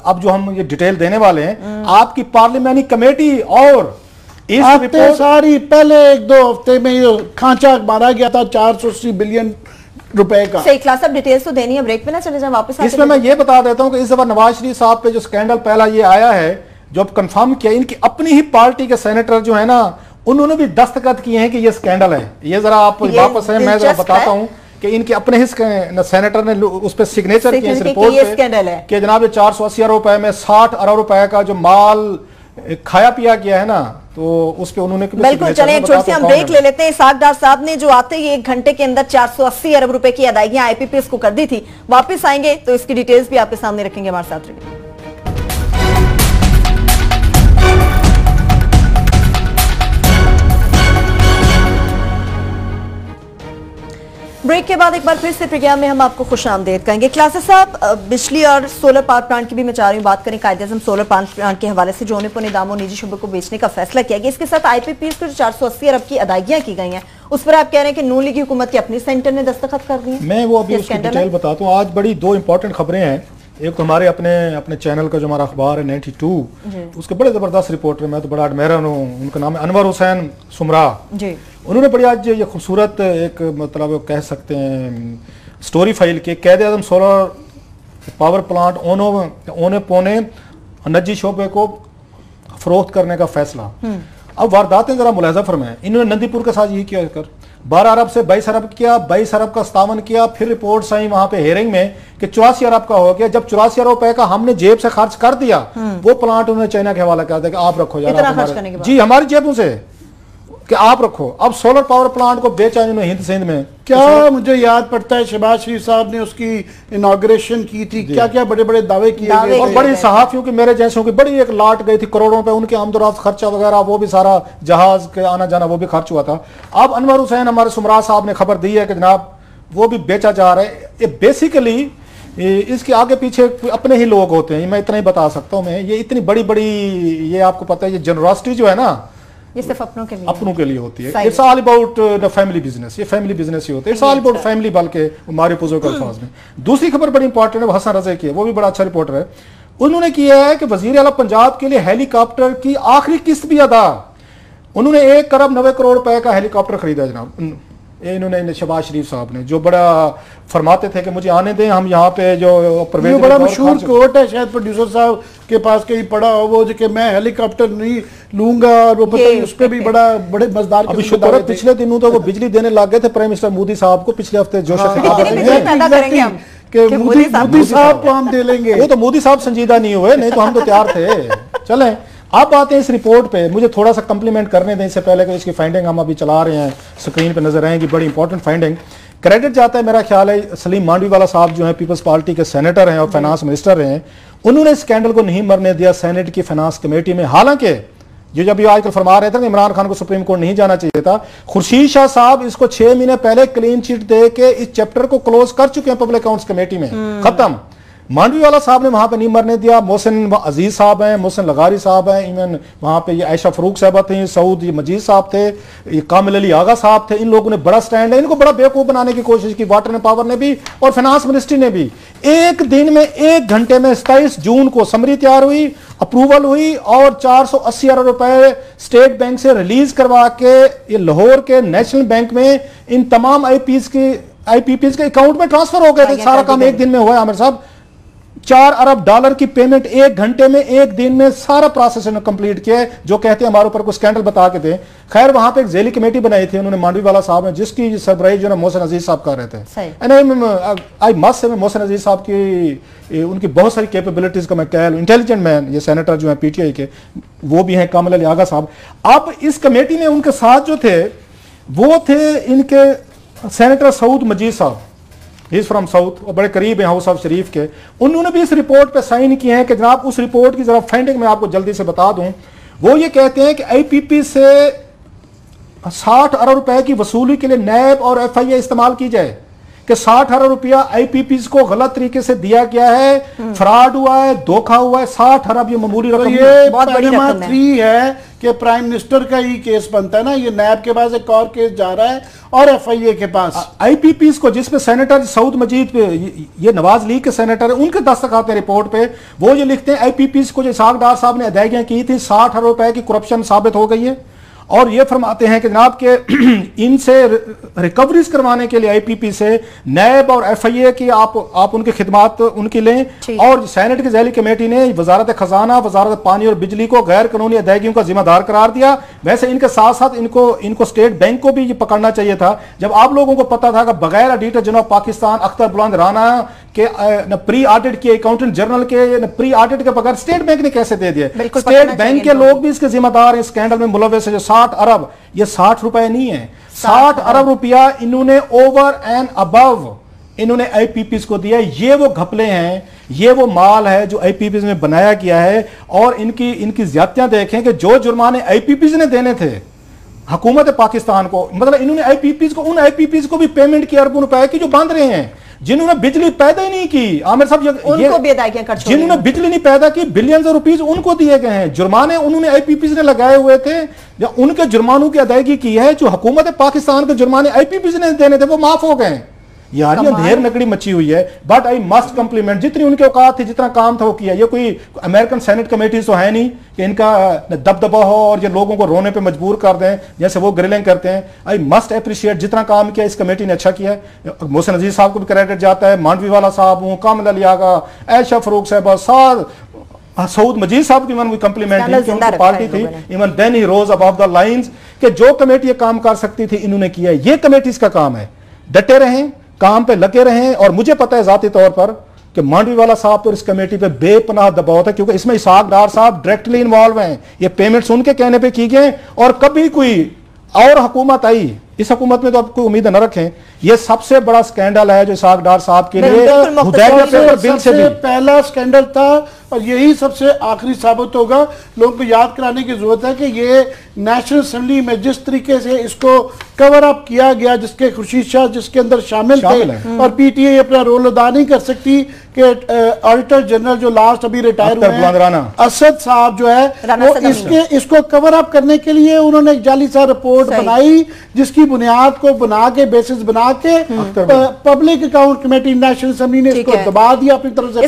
अब जो हम ये डिटेल देने वाले हैं, आपकी पार्लियामेंट्री कमेटी और इस रिपोर्ट सारी पहले 1-2 हफ्ते में ये खांचा मारा गया था 480 बिलियन रुपए का। सही क्लास, अब डिटेल्स तो देनी है, ब्रेक पे ना चले जाए वापस। इसमें मैं ये बता देता हूं कि इस बार नवाज शरीफ साहब पे जो स्कैंडल पहला ये आया है, जो अब कंफर्म किया, इनकी अपनी ही पार्टी के सेनेटर जो है ना, उन्होंने भी दस्तखत किए हैं कि ये स्कैंडल है। ये जरा आप वापस है, मैं जरा बताता हूं कि इनके अपने ही सेनेटर ने उस पर सिग्नेचर किए इस रिपोर्ट पे कि जनाब 480 अरब रुपए में 60 अरब रुपए का जो माल खाया पिया गया है ना, तो उस पे उन्होंने बिल्कुल। चलें एक छोटी सी हम ब्रेक ले लेते हैं। इसाक डार साहब ने जो आते ही 1 घंटे के अंदर 480 अरब रुपए की अदायगियां आईपीपीएस को कर दी थी, वापस आएंगे तो इसकी डिटेल्स भी आपके सामने रखेंगे। हमारे साथ रहिए। ब्रेक के बाद एक बार फिर से प्रोग्राम में हम आपको खुश आमदेद कहेंगे। क्लासेस साहब, बिजली और सोलर पावर प्लांट की भी मैं चाह रही हूँ बात करें। कायदे-ए-आज़म सोलर पावर प्लांट के हवाले से जो औने पौने दामों निजी शुबे को बेचने का फैसला किया गया, इसके साथ आईपीपीएस को जो 480 अरब की अदायगियां की गई हैं, उस पर आप कह रहे हैं कि नून लीग हुकूमत के अपनी सेंटर ने दस्तखत कर दिए। मैं वो अभी उसकी डिटेल बताता हूँ। आज बड़ी 2 इंपॉर्टेंट खबरें हैं। एक तो हमारे अपने चैनल का जो हमारा अखबार है 92, उसके बड़े जबरदस्त रिपोर्टर, मैं तो बड़ा एडमायर हूँ, उनका नाम है अनवर हुसैन सुमरा जी। उन्होंने बड़ी आज ये खूबसूरत एक मतलब कह सकते हैं स्टोरी फाइल की, कायदे-ए-आज़म सोलर पावर प्लांट औने पौने निजी शोबे को फरोख्त करने का फैसला। अब वारदातें जरा मुलाहिजा फरमाएं। इन्होंने नंदीपुर के साथ यही किया कर 12 अरब से 22 अरब किया, 22 अरब का 57 किया, फिर रिपोर्ट आई वहां पे हेयरिंग में कि 84 अरब का हो गया। जब 84 अरब रुपए का हमने जेब से खर्च कर दिया, वो प्लांट उन्होंने चाइना के हवाला कर दिया कि आप रखो यार, जी हमारी जेबों से कि आप रखो। अब सोलर पावर प्लांट को बेचा इन्होंने हिंद सिंध में। क्या मुझे याद पड़ता है शहबाज शरीफ साहब ने उसकी इनॉग्रेशन की थी, क्या क्या बड़े बड़े दावे किए गए और बड़ी सहाफियों की, मेरे जैसों की बड़ी एक लाट गई थी करोड़ों पे, उनके आमदोरफ्त खर्चा वगैरह वो भी सारा जहाज के आना जाना वो भी खर्च हुआ था। अब अनवर हुसैन हमारे सुमरा साहब ने खबर दी है कि जनाब वो भी बेचा जा रहा है। ये बेसिकली इसके आगे पीछे अपने ही लोग होते हैं, मैं इतना ही बता सकता हूँ। मैं ये इतनी बड़ी बड़ी, ये आपको पता है, ये जनरॉसिटी जो है ना, ये सिर्फ अपनों के लिए होती है। It's all about the family business, ये फैमिली बिजनेस ही होता है। इट्स ऑल अबाउट फैमिली, बल्कि हमारे बुजुर्ग अल्फाज में। दूसरी खबर बड़ी इंपॉर्टेंट है, हसन रज़ा की है, वो भी बड़ा अच्छा रिपोर्टर है। उन्होंने किया है कि वजीर आला पंजाब के लिए हेलीकॉप्टर की आखिरी किस्त भी अदा। उन्होंने 1 अरब 90 करोड़ रुपए का हेलीकॉप्टर खरीदा जनाब। इन्होंने शहबाज शरीफ साहब ने, जो बड़ा फरमाते थे कि मुझे आने दें, हम यहाँ पे जो परवेज, बड़ा मशहूर कोट है, शायद प्रोड्यूसर साहब के पास कहीं पड़ा हो वो, जो कि मैं हेलीकॉप्टर नहीं लूंगा, और वो पता नहीं उस पर भी बड़े मजदार। अभी शुक्र है पिछले दिनों तो वो बिजली देने लग गए थे प्राइम मिनिस्टर मोदी साहब को, पिछले हफ्ते जोश मोदी साहब को हम दे लेंगे। वो तो मोदी साहब संजीदा नहीं हुए, नहीं तो हम तो तैयार थे। चलें आप आते हैं इस रिपोर्ट पे, मुझे थोड़ा सा कम्प्लीमेंट करने दें इससे पहले कि इसकी फाइंडिंग हम अभी चला रहे हैं, स्क्रीन पे नजर आएंगी, बड़ी इंपॉर्टेंट फाइंडिंग। क्रेडिट जाता है मेरा ख्याल है सलीम मांडवीवाला साहब जो है पीपल्स पार्टी के सेनेटर हैं और फाइनेंस मिनिस्टर रहे हैं, उन्होंने स्कैंडल को नहीं मरने दिया सेनेट की फाइनेंस कमेटी में। हालांकि जो जब आजकल फरमा रहे थे कि इमरान खान को सुप्रीम कोर्ट नहीं जाना चाहिए था, खुर्शीद शाह साहब इसको 6 महीने पहले क्लीन चिट दे के इस चैप्टर को क्लोज कर चुके हैं पब्लिक अकाउंट्स कमेटी में, खत्म। मांडवी वाला साहब ने वहां पे नहीं मरने दिया। मोहसिन अजीज साहब हैं, मोहसिन लगारी साहब हैं, इवन वहां पे ये आयशा फरूक साहबा थी, सऊद ये मजीद साहब थे, ये कामिल अली आगा साहब थे। इन लोगों ने बड़ा स्टैंड है, इनको बड़ा बेवकूफ बनाने की कोशिश की, वाटर एंड पावर ने भी और फाइनेंस मिनिस्ट्री ने भी। एक दिन में 1 घंटे में 27 जून को समरी तैयार हुई, अप्रूवल हुई और 480 अरब रुपए स्टेट बैंक से रिलीज करवा के ये लाहौर के नेशनल बैंक में इन तमाम आईपीपीज के अकाउंट में ट्रांसफर हो गए थे। सारा काम एक दिन में हुआ है आमिर साहब। 4 अरब डॉलर की पेमेंट 1 घंटे में, 1 दिन में सारा प्रोसेस कंप्लीट किया। जो कहते हैं हमारे ऊपर कोई स्कैंडल बता के थे। खैर वहां पे एक झेली कमेटी बनाई थी उन्होंने मांडवी वाला साहब ने, जिसकी सरबराही जो है मोहसिन अजीज साहब कर रहे थे। आई मस्ट से मोहसिन अजीज साहब की उनकी बहुत सारी कैपेबिलिटीज का मैं कह लूं, इंटेलिजेंट मैन, ये सेनेटर जो है पीटीआई के वो भी हैं, कामिल अली आगा साहब। अब इस कमेटी में उनके साथ जो थे वो थे इनके सेनेटर सऊद मजीद साहब, ही इज फ्रॉम साउथ और बड़े करीब हैं हाउस ऑफ शरीफ के। उन्होंने भी इस रिपोर्ट पे साइन किए हैं कि जनाब उस रिपोर्ट की जरा फाइंडिंग मैं आपको जल्दी से बता दूं। वो ये कहते हैं कि आईपीपी से 60 अरब रुपए की वसूली के लिए नैब और एफआईए इस्तेमाल की जाए, कि 60 अरब रुपया आईपीपी को गलत तरीके से दिया गया है, फ्रॉड हुआ है, धोखा हुआ है। 60 अरब ये मामूली रकम, ये पैनामा 3 है कि प्राइम मिनिस्टर का ही केस बनता है ना, ये नैब के पास एक और केस जा रहा है और एफआईए के पास। आईपीपी को जिसमें सेनेटर सऊद मजीद पे ये नवाज लीग के सेनेटर है, उनके दस्तखत हैं रिपोर्ट पे। वो ये लिखते हैं आईपीपी को जो इसाक डार साहब ने अदायगियां की थी 60 अरब रुपए की करप्शन साबित हो गई है। और ये फरमाते हैं कि जनाब के इनसे रिकवरीज करवाने के लिए आईपीपी से नैब और एफआईए की आप उनकी खिदमात उनकी लें। और सेनेट की ज़ैली कमेटी ने वजारत खजाना, वजारत पानी और बिजली को गैर कानूनी अदायगियों का जिम्मेदार करार दिया। वैसे इनके साथ साथ इनको स्टेट बैंक को भी ये पकड़ना चाहिए था। जब आप लोगों को पता था कि बगैर ऑडिटर जनरल पाकिस्तान अख्तर बुलंद राना के न प्री ऑडिट किए, अकाउंटेंट जनरल के न प्री ऑडिट के बगैर स्टेट बैंक ने कैसे दे दिए? स्टेट बैंक के लोग भी इसके जिम्मेदार हैं स्कैंडल में मुलव्वस है। जो 60 अरब, ये 60 रुपए नहीं है, 60 अरब रुपया इन्होंने ओवर एंड अबव इन्होंने आईपीपी को दिया। ये वो घपले हैं, ये वो माल है जो आईपीपी में बनाया गया है। और इनकी ज्यादतियां देखें कि जो जुर्माने आईपीपी ने देने थे हुकूमत पाकिस्तान को, मतलब इन्होंने आईपीपी को, उन आईपीपी को भी पेमेंट की अरबों रुपए की जो बांध रहे हैं, जिन्होंने बिजली पैदा ही नहीं की। आमिर साहब उनको भी अदायगियां कर छोड़ी, जिन्होंने बिजली नहीं पैदा की, बिलियंस ऑफ रुपीस उनको दिए गए हैं। जुर्माने उन्होंने आईपीपी ने लगाए हुए थे, जो उनके जुर्मानों की अदायगी की है। जो हुकूमत पाकिस्तान के जुर्माने आईपीपी ने देने थे वो माफ हो गए। यार ये अंधेर नकड़ी मची हुई है। बट आई मस्ट कम्प्लीमेंट, जितनी उनके औकात थी, जितना काम था वो किया। ये कोई अमेरिकन सेनेट कमेटीज तो है नहीं कि इनका दबदबा हो और ये लोगों को रोने पे मजबूर कर दें जैसे वो ग्रिलिंग करते हैं। आई मस्ट अप्रिशिएट जितना काम किया इस कमेटी ने अच्छा किया है। मोहसिन अजीज साहब को भी क्रेडिट जाता है, मांडवी वाला साहब हूँ, कामिल अली आगा, आयशा फरूक साहबा, सऊद मजीद साहब की मैं कम्प्लीमेंट पार्टी थी। Even then he rose above the lines कि जो कमेटी ये काम कर सकती थी इन्होंने किया। ये कमेटी का काम है, डटे रहें, काम पे लगे रहें। और मुझे पता है जाती तौर पर कि मांडवी वाला साहब तो इस कमेटी पे बेपनाह दबाव है, क्योंकि इसमें इसाक डार साहब डायरेक्टली इन्वॉल्व हैं। ये पेमेंट्स उनके कहने पे की गए और कभी कोई और हुकूमत आई, इस हुकूमत में तो आप कोई उम्मीद न रखें। ये सबसे बड़ा स्कैंडल है जो इसाक डार साहब के लिए बिल से भी पहला स्कैंडल था और यही सबसे आखिरी साबित होगा। लोगों को याद कराने की जरूरत है कि ये नेशनल असेंबली में जिस तरीके से इसको कवर अप किया गया, जिसके खुर्शीद शाह जिसके अंदर शामिल थे, और पीटीआई अपना रोल अदा नहीं कर सकती कि ऑडिटर जनरल जो लास्ट अभी रिटायर हुए हैं असद साहब जो है वो इसको कवर अप करने के लिए उन्होंने एक जाली सा रिपोर्ट बनाई, जिसकी बुनियाद को बना के बेसिस बना के public account committee national assembly ने इसको दबा दिया, अपनी तरफ से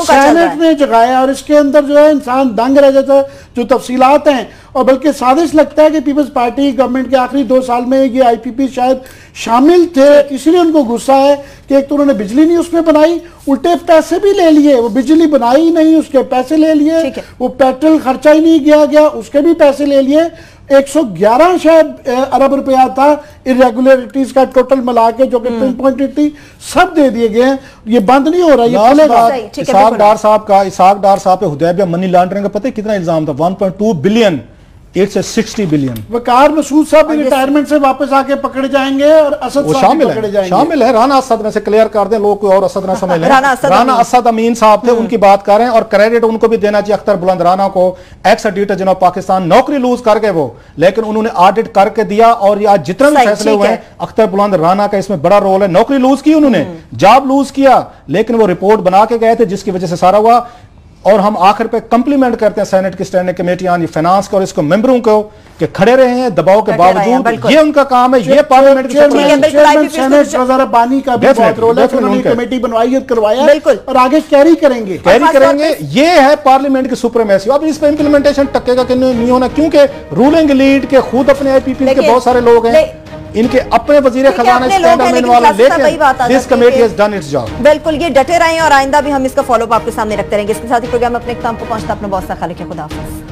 सेनेट ने जगाया। और इसके अंदर जो है इंसान दंग रह जाता है जो तफसीलात हैं। और बल्कि साजिश लगता है कि पीपल्स पार्टी गवर्नमेंट के आखिरी 2 साल में ये आईपीपी शायद शामिल थे, इसलिए उनको गुस्सा है कि एक तो उन्होंने बिजली नहीं उसमें बनाई, उल्टे पैसे भी ले लिए। वो बिजली बनाई नहीं, उसके पैसे ले लिए। वो पेट्रोल खर्चा ही नहीं किया गया, उसके भी पैसे ले लिए। 111 शायद अरब रुपया था इरेगुलरिटीज का टोटल मिला के, जो कि पिन पॉइंटेड थी, सब दे दिए गए हैं। ये बंद नहीं हो रहा, ये चलेगा। इसाक डार साहब पे हुदैबिया मनी लॉन्ड्रिंग का पता है कितना इल्जाम था? 1.2 बिलियन इट्स 60 बिलियन। वकार मसूद साहब भी रिटायरमेंट से वापस आके पकड़े जाएंगे और असद वो साहब भी शामिल पकड़े है, जाएंगे। शामिल है। राना असद में से क्लियर कर दें, लोग कोई और असद ना समझ लें। राना असद अमीन साहब थे, उनकी बात कर रहे हैं। और क्रेडिट उनको भी देना चाहिए, अख्तर बुलंद राना को, एक्स ऑडिटर जनरल पाकिस्तान। नौकरी लूज कर गए वो, लेकिन उन्होंने ऑडिट करके दिया। और आज जितने भी फैसले हुए हैं, अख्तर बुलंद राना का इसमें बड़ा रोल है। नौकरी लूज की उन्होंने, जॉब लूज किया, लेकिन वो रिपोर्ट बना के गए थे, जिसकी वजह से सारा हुआ। और हम आखिर पे कंप्लीमेंट करते हैं सेनेट की स्टैंडिंग कमेटी ऑन फाइनेंस को और इसको मेंबरों को कि खड़े रहे हैं दबाव के बावजूद। ये उनका काम है, ये पार्लियामेंट की सेनेट बानी का भी बहुत रोल है। उन्होंने कमेटी बनवाई और करवाया और आगे कैरी करेंगे। ये है पार्लियामेंट की सुप्रीमेसी। अब इस पे इंप्लीमेंटेशन टकेगा कि नहीं होना, क्योंकि रूलिंग लीड के खुद अपने आईपीपी के बहुत सारे लोग हैं, इनके अपने वजीर खजाना this committee has done it's job. बिल्कुल, ये डटे रहे और आइंदा भी हम इसका फॉलोअप आपके सामने रखते रहेंगे। इसके साथ ही प्रोग्राम अपने इख्तिताम को पहुंचता। अपना बहुत सा ख्याल रखिए। खुदा हाफिज़।